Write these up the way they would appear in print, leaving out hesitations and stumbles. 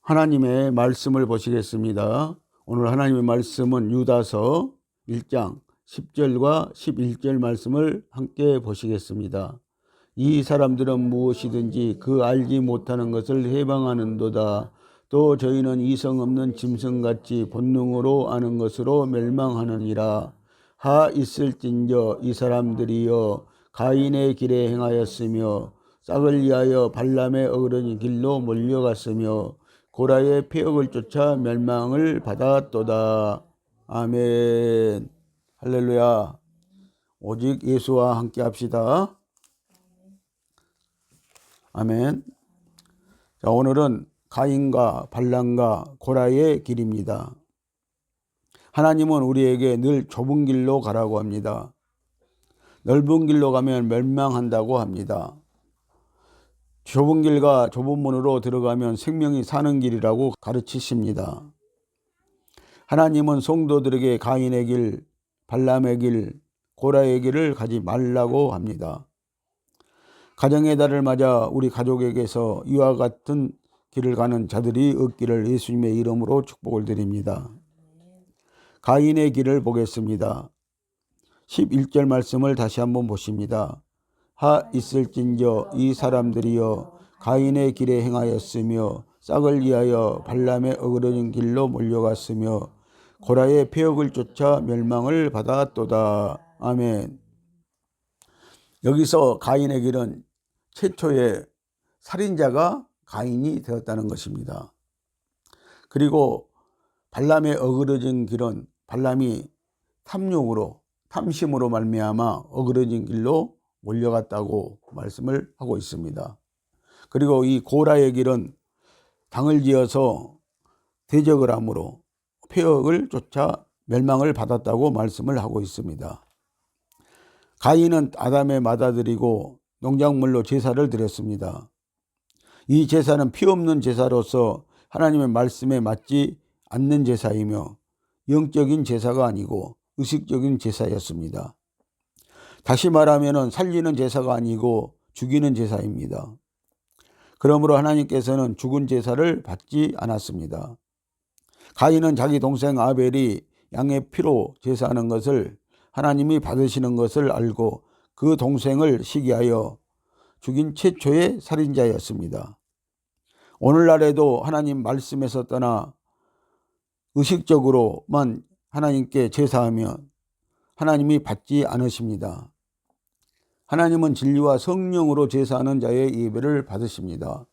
하나님의 말씀을 보시겠습니다. 오늘 하나님의 말씀은 유다서 1장 10절과 11절 말씀을 함께 보시겠습니다. 이 사람들은 무엇이든지 그 알지 못하는 것을 해방하는도다. 또 저희는 이성 없는 짐승같이 본능으로 아는 것으로 멸망하느니라. 하 있을진저 이 사람들이여 가인의 길에 행하였으며 싹을 위하여 발람의 어그러진 길로 몰려갔으며 고라의 폐역을 쫓아 멸망을 받았도다. 아멘. 할렐루야. 오직 예수와 함께 합시다. 아멘. 자, 오늘은 가인과 발람과 고라의 길입니다. 하나님은 우리에게 늘 좁은 길로 가라고 합니다. 넓은 길로 가면 멸망한다고 합니다. 좁은 길과 좁은 문으로 들어가면 생명이 사는 길이라고 가르치십니다. 하나님은 성도들에게 가인의 길, 발람의 길, 고라의 길을 가지 말라고 합니다. 가정의 달을 맞아 우리 가족에게서 이와 같은 길을 가는 자들이 없기를 예수님의 이름으로 축복을 드립니다. 가인의 길을 보겠습니다. 11절 말씀을 다시 한번 보십니다. 하 있을진저 이 사람들이여 가인의 길에 행하였으며 싹을 위하여 발람의 어그러진 길로 몰려갔으며 고라의 폐역을 쫓아 멸망을 받았도다. 아멘. 여기서 가인의 길은 최초의 살인자가 가인이 되었다는 것입니다. 그리고 발람의 어그러진 길은 발람이 탐심으로 말미암아 어그러진 길로 몰려갔다고 말씀을 하고 있습니다. 그리고 이 고라의 길은 당을 지어서 대적을 함으로 폐역을 쫓아 멸망을 받았다고 말씀을 하고 있습니다. 가인은 아담의 맏아들이고 농작물로 제사를 드렸습니다. 이 제사는 피 없는 제사로서 하나님의 말씀에 맞지 않는 제사이며 영적인 제사가 아니고 의식적인 제사였습니다. 다시 말하면 살리는 제사가 아니고 죽이는 제사입니다. 그러므로 하나님께서는 죽은 제사를 받지 않았습니다. 가인은 자기 동생 아벨이 양의 피로 제사하는 것을 하나님이 받으시는 것을 알고 그 동생을 시기하여 죽인 최초의 살인자였습니다. 오늘날에도 하나님 말씀에서 떠나 의식적으로만 하나님께 제사하면 하나님이 받지 않으십니다. 하나님은 진리와 성령으로 제사하는 자의 예배를 받으십니다.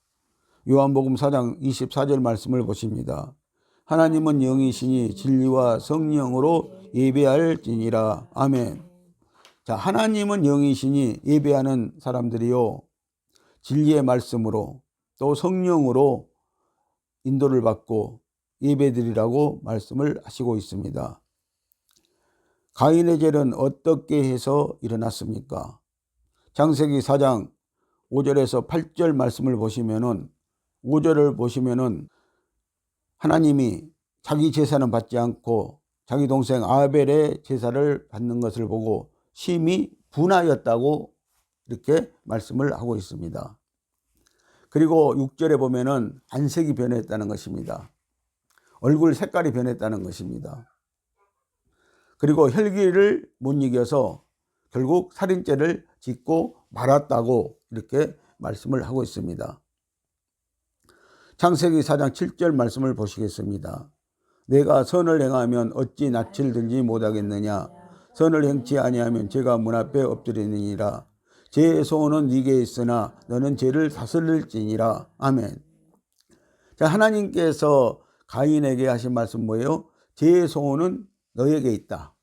요한복음 4장 24절 말씀을 보십니다. 하나님은 영이시니 진리와 성령으로 예배할지니라. 아멘. 자, 하나님은 영이시니 예배하는 사람들이요 진리의 말씀으로 또 성령으로 인도를 받고 예배드리라고 말씀을 하시고 있습니다. 가인의 죄는 어떻게 해서 일어났습니까? 창세기 4장 5절에서 8절 말씀을 보시면은 5절을 보시면은 하나님이 자기 제사는 받지 않고 자기 동생 아벨의 제사를 받는 것을 보고 심히 분하였다고 이렇게 말씀을 하고 있습니다. 그리고 6절에 보면은 안색이 변했다는 것입니다. 얼굴 색깔이 변했다는 것입니다. 그리고 혈기를 못 이겨서 결국 살인죄를 짓고 말았다고 이렇게 말씀을 하고 있습니다. 창세기 4장 7절 말씀을 보시겠습니다. 내가 선을 행하면 어찌 낯을 들지 못하겠느냐. 선을 행치 아니하면 죄가 문 앞에 엎드리느니라. 죄의 소원은 네게 있으나 너는 죄를 다스릴지니라. 아멘. 자, 하나님께서 가인에게 하신 말씀 뭐예요? 죄의 소원은 너에게 있다.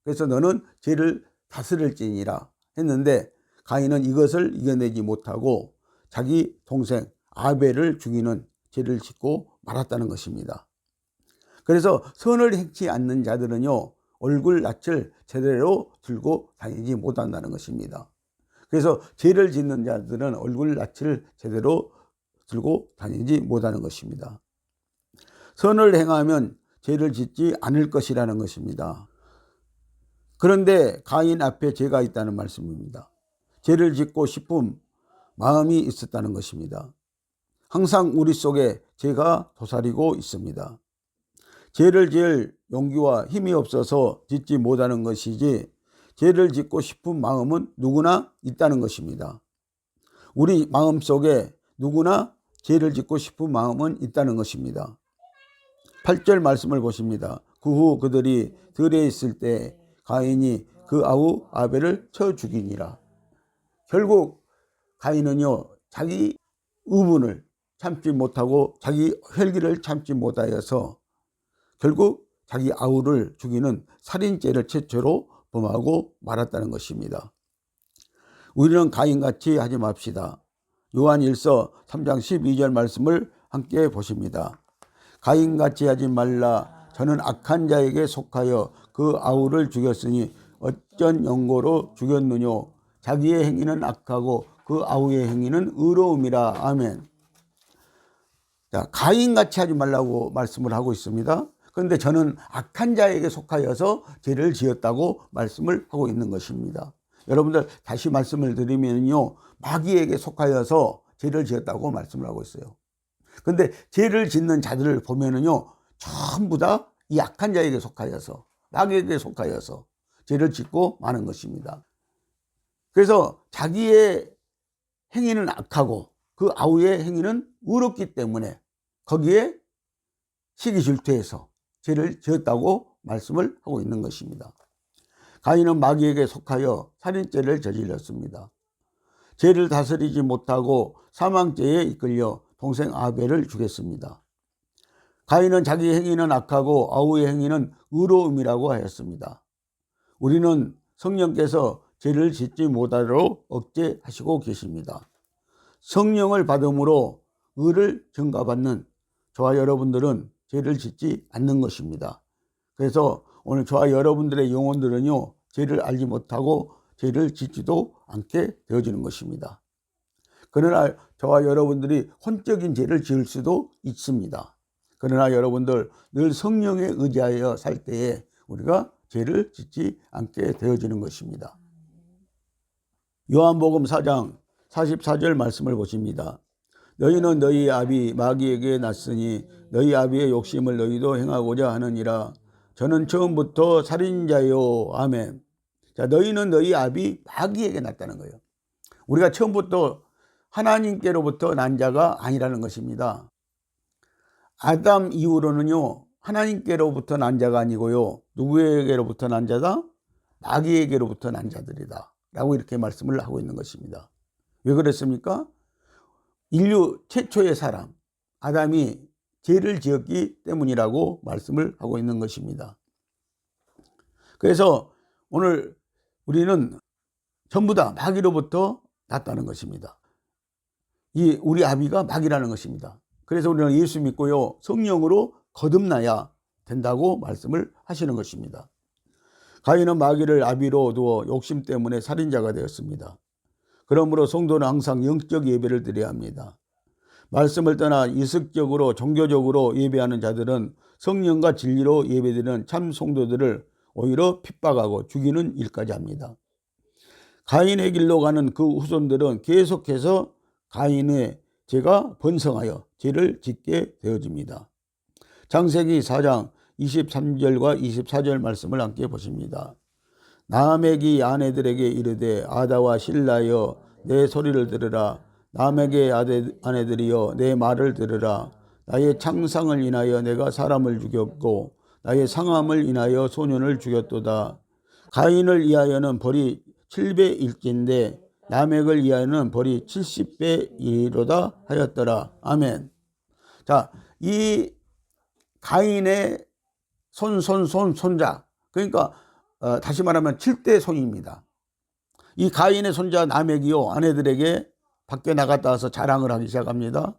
그래서 너는 죄를 다스릴지니라 했는데 가인은 이것을 이겨내지 못하고 자기 동생 아벨을 죽이는 죄를 짓고 말았다는 것입니다. 그래서 선을 행치 않는 자들은요 얼굴 낯을 제대로 들고 다니지 못한다는 것입니다. 그래서 죄를 짓는 자들은 얼굴 낯을 제대로 들고 다니지 못하는 것입니다. 선을 행하면 죄를 짓지 않을 것이라는 것입니다. 그런데 가인 앞에 죄가 있다는 말씀입니다. 죄를 짓고 싶은 마음이 있었다는 것입니다. 항상 우리 속에 죄가 도사리고 있습니다. 죄를 지을 용기와 힘이 없어서 짓지 못하는 것이지 죄를 짓고 싶은 마음은 누구나 있다는 것입니다. 우리 마음 속에 누구나 죄를 짓고 싶은 마음은 있다는 것입니다. 8절 말씀을 보십니다. 그 후 그들이 들에 있을 때 가인이 그 아우 아벨을 쳐 죽이니라. 결국 가인은요, 자기 의분을 참지 못하고 자기 혈기를 참지 못하여서 결국 자기 아우를 죽이는 살인죄를 최초로 범하고 말았다는 것입니다. 우리는 가인같이 하지 맙시다. 요한1서 3장 12절 말씀을 함께 보십니다. 가인같이 하지 말라. 저는 악한 자에게 속하여 그 아우를 죽였으니 어쩐 연고로 죽였느뇨. 자기의 행위는 악하고 그 아우의 행위는 의로움이라. 아멘. 자, 가인같이 하지 말라고 말씀을 하고 있습니다. 그런데 저는 악한 자에게 속하여서 죄를 지었다고 말씀을 하고 있는 것입니다. 여러분들 다시 말씀을 드리면요, 마귀에게 속하여서 죄를 지었다고 말씀을 하고 있어요. 그런데 죄를 짓는 자들을 보면은요, 전부 다 이 악한 자에게 속하여서, 마귀에게 속하여서 죄를 짓고 마는 것입니다. 그래서 자기의 행위는 악하고 그 아우의 행위는 의롭기 때문에 거기에 시기 질투해서 죄를 지었다고 말씀을 하고 있는 것입니다. 가인은 마귀에게 속하여 살인죄를 저질렀습니다. 죄를 다스리지 못하고 사망죄에 이끌려 동생 아벨을 죽였습니다. 가인은 자기 행위는 악하고 아우의 행위는 의로움이라고 하였습니다. 우리는 성령께서 죄를 짓지 못하도록 억제하시고 계십니다. 성령을 받음으로 의를 증가받는 저와 여러분들은 죄를 짓지 않는 것입니다. 그래서 오늘 저와 여러분들의 영혼들은요, 죄를 알지 못하고 죄를 짓지도 않게 되어지는 것입니다. 그러나 저와 여러분들이 혼적인 죄를 지을 수도 있습니다. 그러나 여러분들 늘 성령에 의지하여 살 때에 우리가 죄를 짓지 않게 되어지는 것입니다. 요한복음 4장 44절 말씀을 보십니다. 너희는 너희 아비 마귀에게 났으니 너희 아비의 욕심을 너희도 행하고자 하느니라. 저는 처음부터 살인자요. 아멘. 자, 너희는 너희 아비 마귀에게 났다는 거예요. 우리가 처음부터 하나님께로부터 난 자가 아니라는 것입니다. 아담 이후로는요, 하나님께로부터 난 자가 아니고요, 누구에게로부터 난 자다? 마귀에게로부터 난 자들이다 라고 이렇게 말씀을 하고 있는 것입니다. 왜 그랬습니까? 인류 최초의 사람 아담이 죄를 지었기 때문이라고 말씀을 하고 있는 것입니다. 그래서 오늘 우리는 전부 다 마귀로부터 났다는 것입니다. 이 우리 아비가 마귀라는 것입니다. 그래서 우리는 예수 믿고요, 성령으로 거듭나야 된다고 말씀을 하시는 것입니다. 가인은 마귀를 아비로 두어 욕심 때문에 살인자가 되었습니다. 그러므로 성도는 항상 영적 예배를 드려야 합니다. 말씀을 떠나 이식적으로 종교적으로 예배하는 자들은 성령과 진리로 예배드리는 참 성도들을 오히려 핍박하고 죽이는 일까지 합니다. 가인의 길로 가는 그 후손들은 계속해서 가인의 죄가 번성하여 죄를 짓게 되어집니다. 창세기 4장 23절과 24절 말씀을 함께 보십니다. 라멕이 아내들에게 이르되 아다와 실라여 내 소리를 들으라. 라멕의 아내들이여 내 말을 들으라. 나의 창상을 인하여 내가 사람을 죽였고 나의 상함을 인하여 소년을 죽였도다. 가인을 위하여는 벌이 7배 일진데 라멕을 위하여는 벌이 70배 이로다 하였더라. 아멘. 자, 이 가인의 손자, 그러니까 다시 말하면 7대 손입니다. 이 가인의 손자 라멕이요, 아내들에게 밖에 나갔다 와서 자랑을 하기 시작합니다.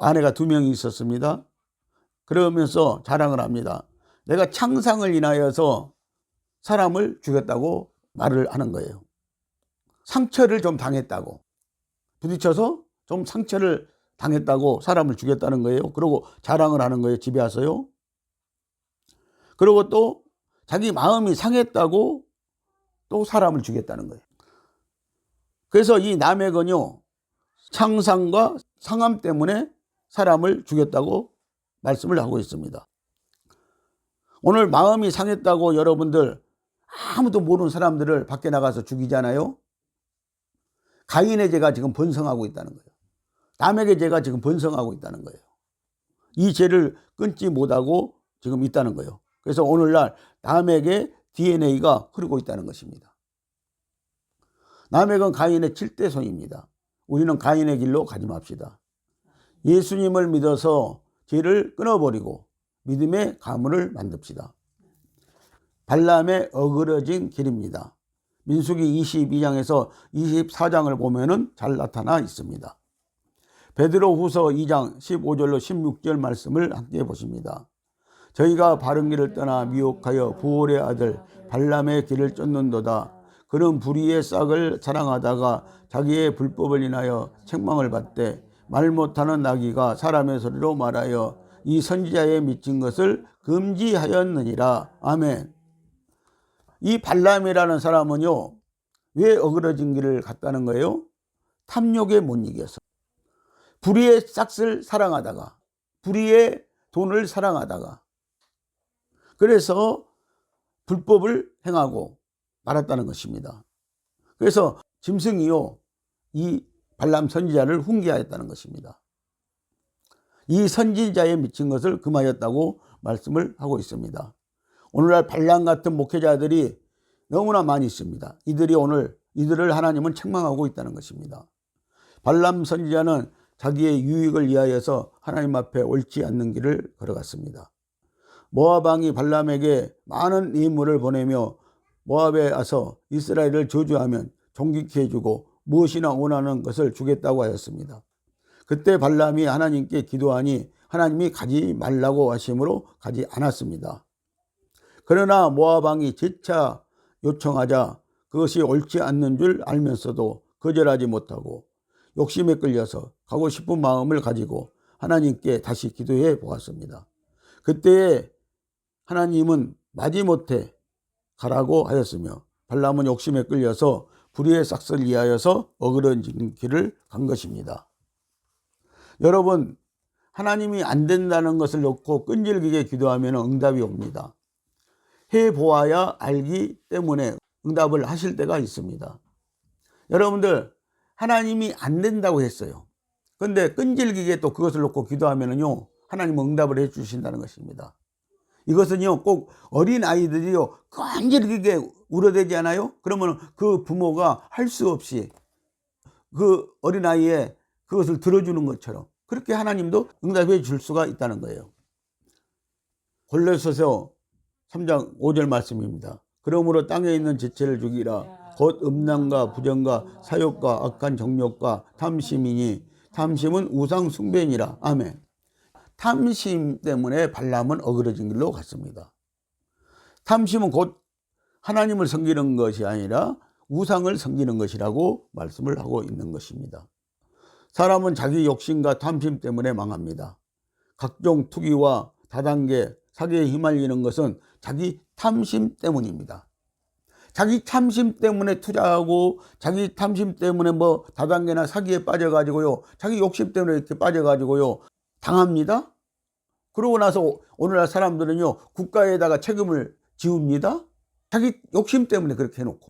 아내가 2명이 있었습니다. 그러면서 자랑을 합니다. 내가 창상을 인하여서 사람을 죽였다고 말을 하는 거예요. 상처를 좀 당했다고, 부딪혀서 좀 상처를 당했다고 사람을 죽였다는 거예요. 그리고 자랑을 하는 거예요, 집에 와서요. 그리고 또 자기 마음이 상했다고 또 사람을 죽였다는 거예요. 그래서 이 라멕은요, 창상과 상함 때문에 사람을 죽였다고 말씀을 하고 있습니다. 오늘 마음이 상했다고 여러분들 아무도 모르는 사람들을 밖에 나가서 죽이잖아요. 가인의 죄가 지금 번성하고 있다는 거예요. 남에게 죄가 지금 번성하고 있다는 거예요. 이 죄를 끊지 못하고 지금 있다는 거예요. 그래서 오늘날 남에게 DNA가 흐르고 있다는 것입니다. 남에게는 가인의 7대 손입니다. 우리는 가인의 길로 가지 맙시다. 예수님을 믿어서 죄를 끊어버리고 믿음의 가문을 만듭시다. 발람의 어그러진 길입니다. 민수기 22장에서 24장을 보면은 잘 나타나 있습니다. 베드로후서 2장 15절로 16절 말씀을 함께 보십니다. 저희가 바른 길을 떠나 미혹하여 부올의 아들 발람의 길을 쫓는도다. 그는 불의의 싹을 자랑하다가 자기의 불법을 인하여 책망을 받되 말 못하는 나귀가 사람의 소리로 말하여 이 선지자의 미친 것을 금지하였느니라. 아멘. 이 발람이라는 사람은요, 왜 어그러진 길을 갔다는 거예요? 탐욕에 못 이겨서. 불의의 싹을 사랑하다가, 불의의 돈을 사랑하다가, 그래서 불법을 행하고 말았다는 것입니다. 그래서 짐승이요, 이 발람 선지자를 훈계하였다는 것입니다. 이 선지자에 미친 것을 금하였다고 말씀을 하고 있습니다. 오늘날 발람 같은 목회자들이 너무나 많이 있습니다. 이들을 하나님은 책망하고 있다는 것입니다. 발람 선지자는 자기의 유익을 위하여서 하나님 앞에 옳지 않는 길을 걸어갔습니다. 모압 왕이 발람에게 많은 예물을 보내며 모압에 와서 이스라엘을 저주하면 존귀케 해주고 무엇이나 원하는 것을 주겠다고 하였습니다. 그때 발람이 하나님께 기도하니 하나님이 가지 말라고 하심으로 가지 않았습니다. 그러나 모압 왕이 재차 요청하자 그것이 옳지 않는 줄 알면서도 거절하지 못하고 욕심에 끌려서 가고 싶은 마음을 가지고 하나님께 다시 기도해 보았습니다. 그때 하나님은 마지못해 가라고 하였으며 발람은 욕심에 끌려서 불의의 싹을 위하여서 어그러진 길을 간 것입니다. 여러분, 하나님이 안 된다는 것을 놓고 끈질기게 기도하면 응답이 옵니다. 해보아야 알기 때문에 응답을 하실 때가 있습니다. 여러분들, 하나님이 안 된다고 했어요. 그런데 끈질기게 또 그것을 놓고 기도하면요, 하나님은 응답을 해 주신다는 것입니다. 이것은요, 꼭 어린 아이들이요, 끈질기게 울어대지 않아요? 그러면 그 부모가 할 수 없이 그 어린 아이의 그것을 들어주는 것처럼 그렇게 하나님도 응답해 줄 수가 있다는 거예요. 골로새서 3장 5절 말씀입니다. 그러므로 땅에 있는 지체를 죽이라. 곧 음란과 부정과 사욕과 악한 정욕과 탐심이니 탐심은 우상 숭배니라. 아멘. 탐심 때문에 발람은 어그러진 길로 갔습니다. 탐심은 곧 하나님을 섬기는 것이 아니라 우상을 섬기는 것이라고 말씀을 하고 있는 것입니다. 사람은 자기 욕심과 탐심 때문에 망합니다. 각종 투기와 다단계, 사기에 휘말리는 것은 자기 탐심 때문입니다. 자기 탐심 때문에 투자하고 자기 탐심 때문에 다단계나 사기에 빠져가지고요, 자기 욕심 때문에 이렇게 빠져가지고요 당합니다. 그러고 나서 오늘날 사람들은요, 국가에다가 책임을 지웁니다. 자기 욕심 때문에 그렇게 해놓고.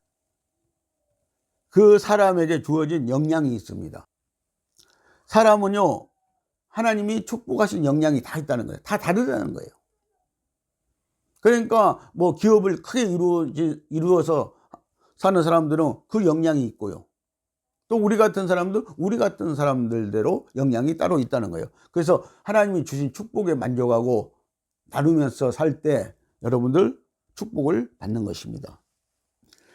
그 사람에게 주어진 역량이 있습니다. 사람은요, 하나님이 축복하신 역량이 다 있다는 거예요. 다 다르다는 거예요. 그러니까 기업을 크게 이루어서 사는 사람들은 그 역량이 있고요. 또 우리 같은 사람들대로 역량이 따로 있다는 거예요. 그래서 하나님이 주신 축복에 만족하고 나누면서 살 때 여러분들 축복을 받는 것입니다.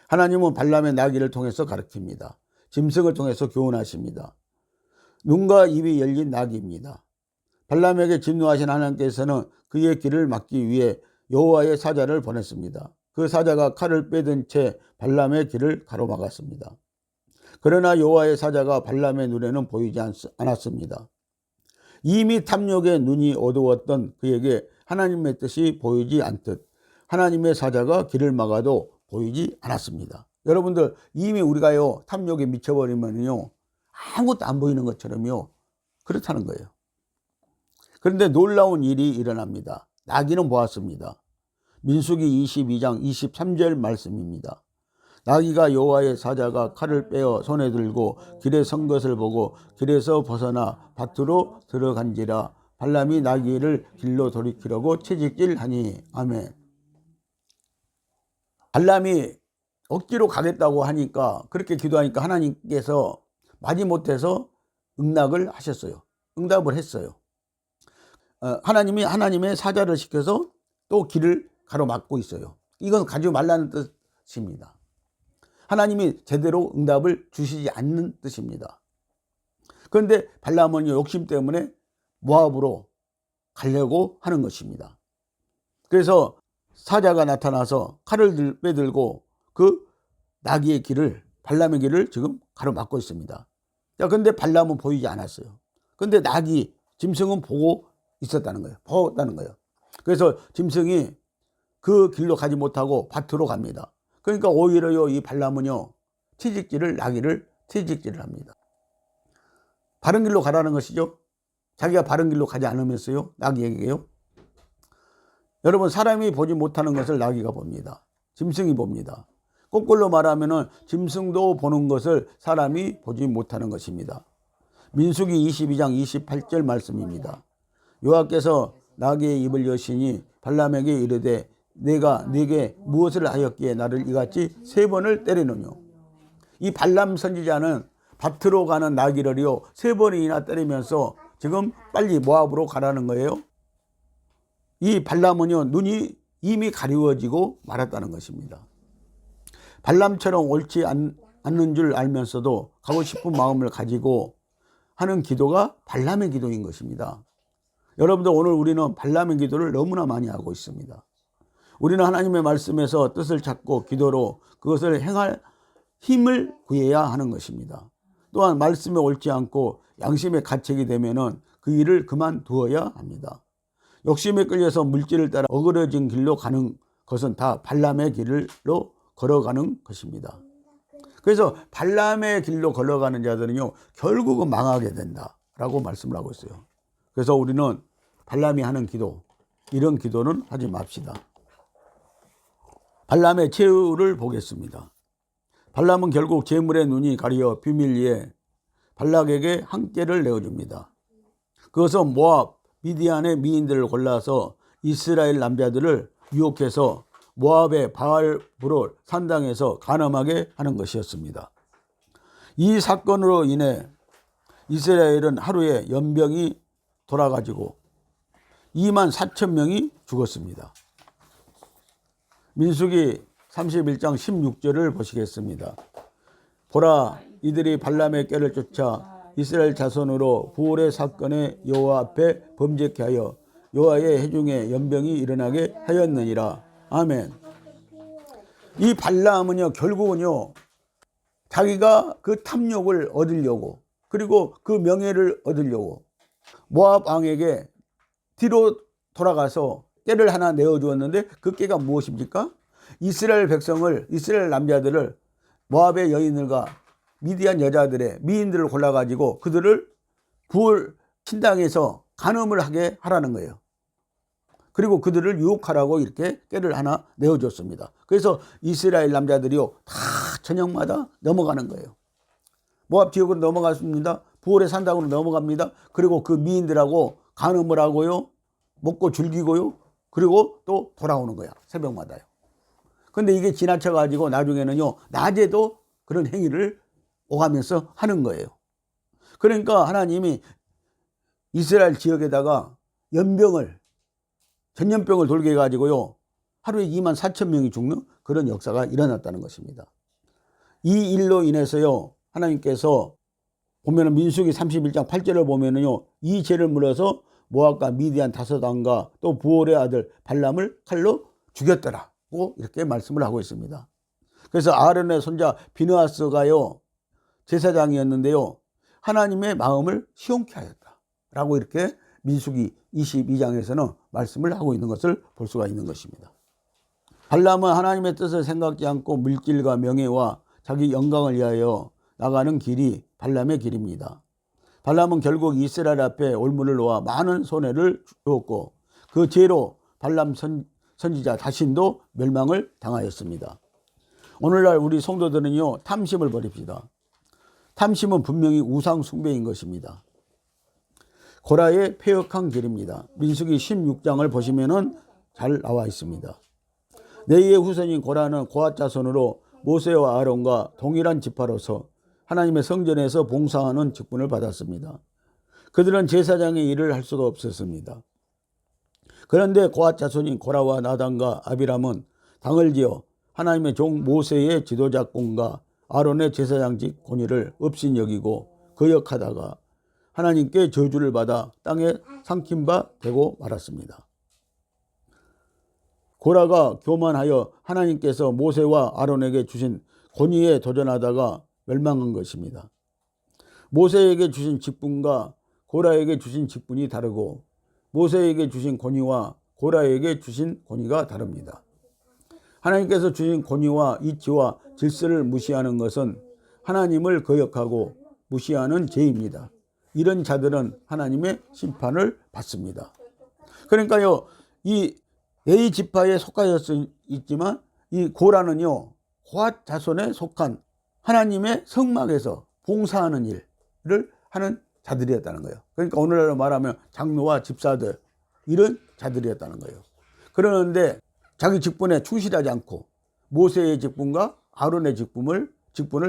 하나님은 발람의 나귀를 통해서 가르칩니다. 짐승을 통해서 교훈하십니다. 눈과 입이 열린 나귀입니다. 발람에게 진노하신 하나님께서는 그의 길을 막기 위해 여호와의 사자를 보냈습니다. 그 사자가 칼을 빼든 채 발람의 길을 가로막았습니다. 그러나 여호와의 사자가 발람의 눈에는 보이지 않았습니다. 이미 탐욕의 눈이 어두웠던 그에게 하나님의 뜻이 보이지 않듯 하나님의 사자가 길을 막아도 보이지 않았습니다. 여러분들, 이미 우리가요 탐욕에 미쳐버리면요 아무것도 안 보이는 것처럼요. 그렇다는 거예요. 그런데 놀라운 일이 일어납니다. 나귀는 보았습니다. 민수기 22장 23절 말씀입니다. 나귀가 여호와의 사자가 칼을 빼어 손에 들고 길에 선 것을 보고 길에서 벗어나 밭으로 들어간지라. 발람이 나귀를 길로 돌이키려고 채찍질하니. 아멘. 발람이 억지로 가겠다고 하니까, 그렇게 기도하니까 하나님께서 마지못해서 응답을 하셨어요. 응답을 했어요. 하나님이 하나님의 사자를 시켜서 또 길을 가로막고 있어요. 이건 가지 말라는 뜻입니다. 하나님이 제대로 응답을 주시지 않는 뜻입니다. 그런데 발람은 욕심 때문에 모압으로 가려고 하는 것입니다. 그래서 사자가 나타나서 칼을 빼들고 그 나귀의 길을, 발람의 길을 지금 가로막고 있습니다. 그런데 발람은 보이지 않았어요. 그런데 나귀, 짐승은 보고 있었다는 거예요. 보았다는 거예요. 그래서 짐승이 그 길로 가지 못하고 밭으로 갑니다. 그러니까 오히려요, 이 발람은요, 나귀를 채찍질을 합니다. 바른 길로 가라는 것이죠. 자기가 바른 길로 가지 않으면서요, 나귀에게요. 여러분, 사람이 보지 못하는 것을 나귀가 봅니다. 짐승이 봅니다. 거꾸로 말하면은 짐승도 보는 것을 사람이 보지 못하는 것입니다. 민수기 22장 28절 말씀입니다. 여호와께서 나귀의 입을 여시니 발람에게 이르되 내가 네게 무엇을 하였기에 나를 이같이 3번을 때리느뇨. 이 발람 선지자는 밭으로 가는 나귀를요 3번이나 때리면서 지금 빨리 모압으로 가라는 거예요. 이 발람은요 눈이 이미 가리워지고 말았다는 것입니다. 발람처럼 옳지 않는 줄 알면서도 가고 싶은 마음을 가지고 하는 기도가 발람의 기도인 것입니다. 여러분들, 오늘 우리는 발람의 기도를 너무나 많이 하고 있습니다. 우리는 하나님의 말씀에서 뜻을 찾고 기도로 그것을 행할 힘을 구해야 하는 것입니다. 또한 말씀에 옳지 않고 양심의 가책이 되면은 그 일을 그만두어야 합니다. 욕심에 끌려서 물질을 따라 어그러진 길로 가는 것은 다 발람의 길로 걸어가는 것입니다. 그래서 발람의 길로 걸어가는 자들은요 결국은 망하게 된다라고 말씀을 하고 있어요. 그래서 우리는 발람이 하는 기도, 이런 기도는 하지 맙시다. 발람의 최후를 보겠습니다. 발람은 결국 재물의 눈이 가려 비밀리에 발락에게 한 꾀를 내어줍니다. 그것은 모압, 미디안의 미인들을 골라서 이스라엘 남자들을 유혹해서 모압의 바알브롤 산당에서 간음하게 하는 것이었습니다. 이 사건으로 인해 이스라엘은 하루에 연병이 돌아가지고 24,000명이 죽었습니다. 민수기 31장 16절을 보시겠습니다. 보라, 이들이 발람의 꾀를 쫓아 이스라엘 자손으로 부올의 사건에 여호와 앞에 범죄케 하여 여호와의 회중에 연병이 일어나게 하였느니라. 아멘. 이 발람은요 결국은요 자기가 그 탐욕을 얻으려고, 그리고 그 명예를 얻으려고 모압 왕에게 뒤로 돌아가서 꾀를 하나 내어주었는데, 그 꾀가 무엇입니까? 이스라엘 백성을, 이스라엘 남자들을 모압의 여인들과 미디안 여자들의 미인들을 골라가지고 그들을 부올 신당에서 간음을 하게 하라는 거예요. 그리고 그들을 유혹하라고 이렇게 꾀를 하나 내어줬습니다. 그래서 이스라엘 남자들이요 다 저녁마다 넘어가는 거예요. 모압 지역으로 넘어갔습니다. 부올의 산당으로 넘어갑니다. 그리고 그 미인들하고 간음을 하고요, 먹고 즐기고요, 그리고 또 돌아오는 거야, 새벽마다요. 근데 이게 지나쳐가지고 나중에는요 낮에도 그런 행위를 오가면서 하는 거예요. 그러니까 하나님이 이스라엘 지역에다가 전염병을 돌게 해가지고요 하루에 24,000명이 죽는 그런 역사가 일어났다는 것입니다. 이 일로 인해서요 하나님께서 보면은 민수기 31장 8절을 보면은요 이 죄를 물어서 모압과 미디안 5왕과 또 부올의 아들 발람을 칼로 죽였더라고 이렇게 말씀을 하고 있습니다. 그래서 아론의 손자 비느하스가요 제사장이었는데요 하나님의 마음을 시원케 하였다라고 이렇게 민수기 22장에서는 말씀을 하고 있는 것을 볼 수가 있는 것입니다. 발람은 하나님의 뜻을 생각지 않고 물질과 명예와 자기 영광을 위하여 나가는 길이 발람의 길입니다. 발람은 결국 이스라엘 앞에 올무를 놓아 많은 손해를 주었고 그 죄로 발람 선지자 자신도 멸망을 당하였습니다. 오늘날 우리 성도들은요, 탐심을 버립시다. 탐심은 분명히 우상 숭배인 것입니다. 고라의 패역한 길입니다. 민수기 16장을 보시면은 잘 나와 있습니다. 레위의 후손인 고라는 고핫 자손으로 모세와 아론과 동일한 지파로서 하나님의 성전에서 봉사하는 직분을 받았습니다. 그들은 제사장의 일을 할 수가 없었습니다. 그런데 고핫 자손인 고라와 나단과 아비람은 당을 지어 하나님의 종 모세의 지도자권과 아론의 제사장직 권위를 없인 여기고 거역하다가 하나님께 저주를 받아 땅에 삼킨 바 되고 말았습니다. 고라가 교만하여 하나님께서 모세와 아론에게 주신 권위에 도전하다가 멸망한 것입니다. 모세에게 주신 직분과 고라에게 주신 직분이 다르고 모세에게 주신 권위와 고라에게 주신 권위가 다릅니다. 하나님께서 주신 권위와 이치와 질서를 무시하는 것은 하나님을 거역하고 무시하는 죄입니다. 이런 자들은 하나님의 심판을 받습니다. 그러니까요, 이 레위 지파에 속하였지만 이 고라는요, 고핫 자손에 속한 하나님의 성막에서 봉사하는 일을 하는 자들이었다는 거예요. 그러니까 오늘날로 말하면 장로와 집사들, 이런 자들이었다는 거예요. 그러는데 자기 직분에 충실하지 않고 모세의 직분과 아론의 직분을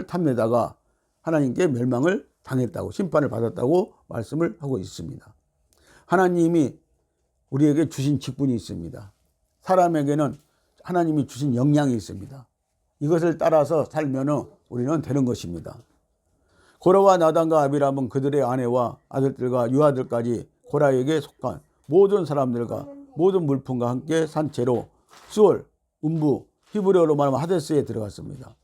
탐내다가 하나님께 멸망을 당했다고, 심판을 받았다고 말씀을 하고 있습니다. 하나님이 우리에게 주신 직분이 있습니다. 사람에게는 하나님이 주신 역량이 있습니다. 이것을 따라서 살면 우리는 되는 것입니다. 고라와 나단과 아비람은 그들의 아내와 아들들과 유아들까지 고라에게 속한 모든 사람들과 모든 물품과 함께 산채로 수월, 음부, 히브리어로 말하면 하데스에 들어갔습니다.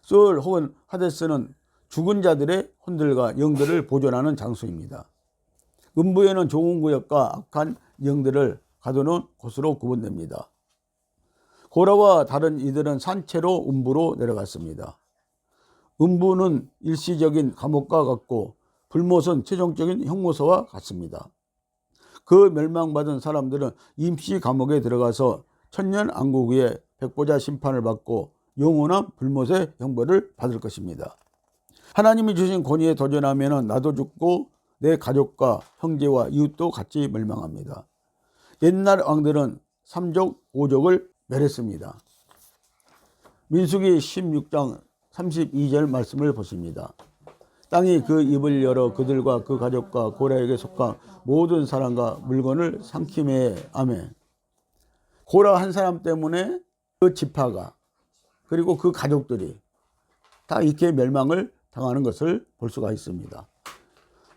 수월 혹은 하데스는 죽은 자들의 혼들과 영들을 보존하는 장소입니다. 음부에는 좋은 구역과 악한 영들을 가두는 곳으로 구분됩니다. 고라와 다른 이들은 산채로 음부로 내려갔습니다. 음부는 일시적인 감옥과 같고 불못은 최종적인 형무소와 같습니다. 그 멸망받은 사람들은 임시 감옥에 들어가서 천년 안국 후에 백보자 심판을 받고 영원한 불못의 형벌을 받을 것입니다. 하나님이 주신 권위에 도전하면 나도 죽고 내 가족과 형제와 이웃도 같이 멸망합니다. 옛날 왕들은 3족 5족을 멸했습니다. 민수기 16장 32절 말씀을 보십니다. 땅이 그 입을 열어 그들과 그 가족과 고라에게 속한 모든 사람과 물건을 삼키매. 아멘. 고라 한 사람 때문에 그 지파가 그리고 그 가족들이 다 이렇게 멸망을 당하는 것을 볼 수가 있습니다.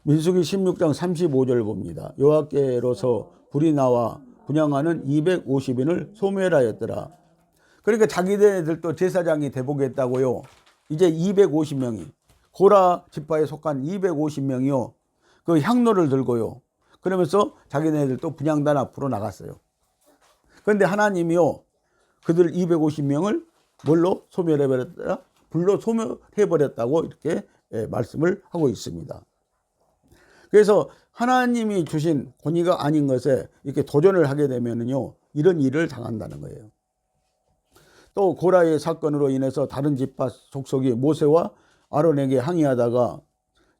민수기 16장 35절 봅니다. 여호와께로서 불이 나와 분향하는 250인을 소멸하였더라. 그러니까 자기네들도 제사장이 되보겠다고요. 이제 250명이 고라 지파에 속한 250명이요. 그 향로를 들고요. 그러면서 자기네들도 분향단 앞으로 나갔어요. 그런데 하나님이요. 그들 250명을 뭘로 소멸해버렸다? 불로 소멸해버렸다고 이렇게 말씀을 하고 있습니다. 그래서 하나님이 주신 권위가 아닌 것에 이렇게 도전을 하게 되면요, 이런 일을 당한다는 거예요. 또 고라의 사건으로 인해서 다른 지파 족속이 모세와 아론에게 항의하다가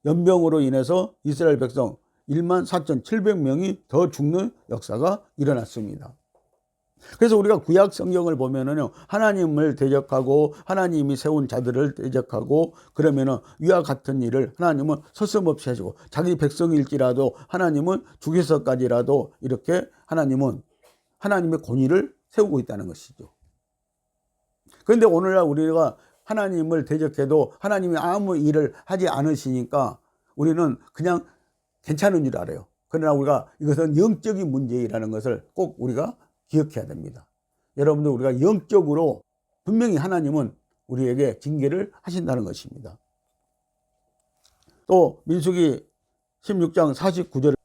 연병으로 인해서 이스라엘 백성 14,700명이 더 죽는 역사가 일어났습니다. 그래서 우리가 구약 성경을 보면은요, 하나님을 대적하고 하나님이 세운 자들을 대적하고 그러면은 위와 같은 일을 하나님은 서슴없이 하시고 자기 백성일지라도 하나님은 죽여서까지라도 이렇게 하나님은 하나님의 권위를 세우고 있다는 것이죠. 그런데 오늘날 우리가 하나님을 대적해도 하나님이 아무 일을 하지 않으시니까 우리는 그냥 괜찮은 줄 알아요. 그러나 우리가 이것은 영적인 문제라는 것을 꼭 우리가 기억해야 됩니다. 여러분들, 우리가 영적으로 분명히 하나님은 우리에게 징계를 하신다는 것입니다. 또 민수기 16장 49절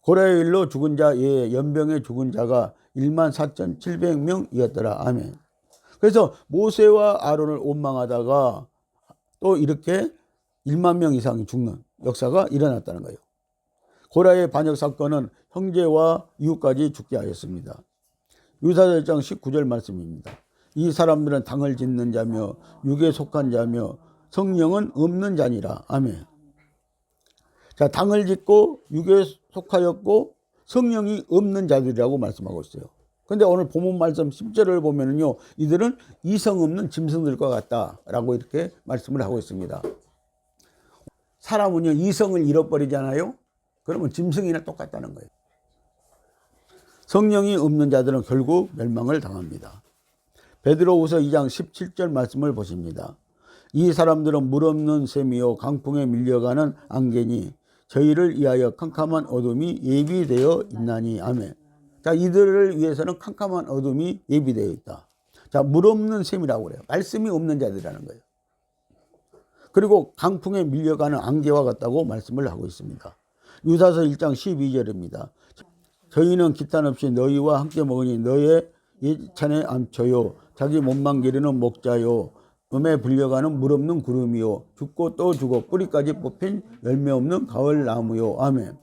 고라의 일로 죽은 자 외에 연병에 죽은 자가 14,700명이었더라. 아멘. 그래서 모세와 아론을 원망하다가 또 이렇게 1만 명 이상이 죽는 역사가 일어났다는 거예요. 고라의 반역 사건은 형제와 이웃까지 죽게 하였습니다. 유다서 1장 19절 말씀입니다. 이 사람들은 당을 짓는 자며 육에 속한 자며 성령은 없는 자니라. 아멘. 자, 당을 짓고 육에 속하였고 성령이 없는 자들이라고 말씀하고 있어요. 근데 오늘 본문 말씀 10절을 보면은요, 이들은 이성 없는 짐승들과 같다라고 이렇게 말씀을 하고 있습니다. 사람은요, 이성을 잃어버리잖아요. 그러면 짐승이나 똑같다는 거예요. 성령이 없는 자들은 결국 멸망을 당합니다. 베드로후서 2장 17절 말씀을 보십니다. 이 사람들은 물 없는 샘이요 강풍에 밀려가는 안개니 저희를 위하여 캄캄한 어둠이 예비되어 있나니. 아멘. 자, 이들을 위해서는 캄캄한 어둠이 예비되어 있다. 자, 물 없는 샘이라고 그래요. 말씀이 없는 자들이라는 거예요. 그리고 강풍에 밀려가는 안개와 같다고 말씀을 하고 있습니다. 유다서 1장 12절입니다. 저희는 기탄 없이 너희와 함께 먹으니 너의 예찬에 암초요 자기 몸만 기르는 목자요 음에 불려가는 물 없는 구름이요 죽고 또 죽어 뿌리까지 뽑힌 열매 없는 가을 나무요. 아멘.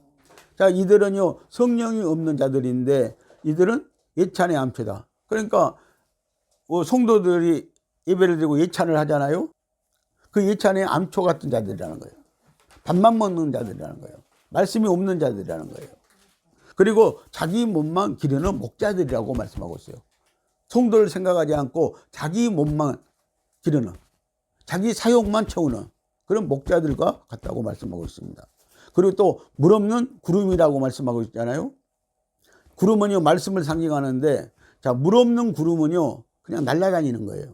자, 이들은요 성령이 없는 자들인데 이들은 예찬의 암초다. 그러니까 성도들이 예배를 드리고 예찬을 하잖아요. 그 예찬의 암초 같은 자들이라는 거예요. 밥만 먹는 자들이라는 거예요. 말씀이 없는 자들이라는 거예요. 그리고 자기 몸만 기르는 목자들이라고 말씀하고 있어요. 성도를 생각하지 않고 자기 몸만 기르는, 자기 사욕만 채우는 그런 목자들과 같다고 말씀하고 있습니다. 그리고 또 물 없는 구름이라고 말씀하고 있잖아요. 구름은요 말씀을 상징하는데, 자, 물 없는 구름은요 그냥 날아다니는 거예요.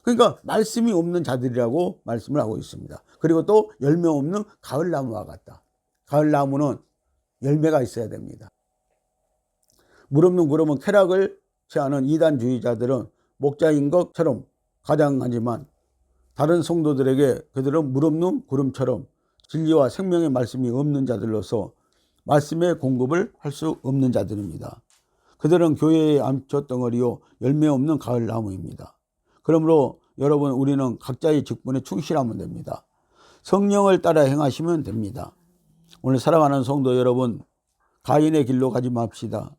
그러니까 말씀이 없는 자들이라고 말씀을 하고 있습니다. 그리고 또 열매 없는 가을나무와 같다. 가을나무는 열매가 있어야 됩니다. 물 없는 구름은 쾌락을 취하는 이단주의자들은 목자인 것처럼 가장하지만 다른 성도들에게 그들은 물 없는 구름처럼 진리와 생명의 말씀이 없는 자들로서 말씀의 공급을 할 수 없는 자들입니다. 그들은 교회의 암초 덩어리요 열매 없는 가을나무입니다. 그러므로 여러분, 우리는 각자의 직분에 충실하면 됩니다. 성령을 따라 행하시면 됩니다. 오늘 사랑하는 성도 여러분, 가인의 길로 가지 맙시다.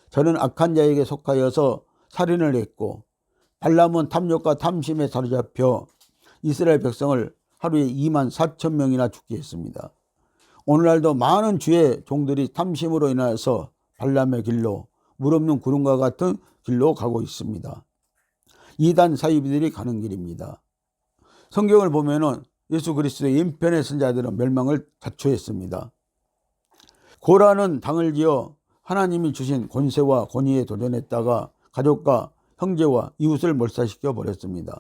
저는 악한 자에게 속하여서 살인을 했고 발람은 탐욕과 탐심에 사로잡혀 이스라엘 백성을 하루에 2만 4천 명이나 죽게 했습니다. 오늘날도 많은 주의 종들이 탐심으로 인하여서 발람의 길로, 물 없는 구름과 같은 길로 가고 있습니다. 이단 사이비들이 가는 길입니다. 성경을 보면은 예수 그리스도의 인편에 선 자들은 멸망을 자초했습니다. 고라는 당을 지어 하나님이 주신 권세와 권위에 도전했다가 가족과 형제와 이웃을 몰살시켜 버렸습니다.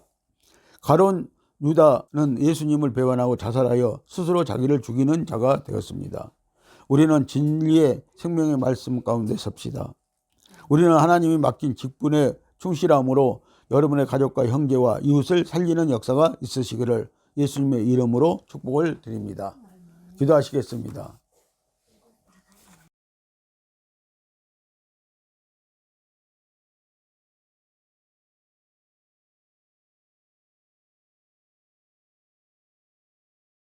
가론 유다는 예수님을 배반하고 자살하여 스스로 자기를 죽이는 자가 되었습니다. 우리는 진리의 생명의 말씀 가운데 섭시다. 우리는 하나님이 맡긴 직분에 충실함으로 여러분의 가족과 형제와 이웃을 살리는 역사가 있으시기를 예수님의 이름으로 축복을 드립니다. 기도하시겠습니다.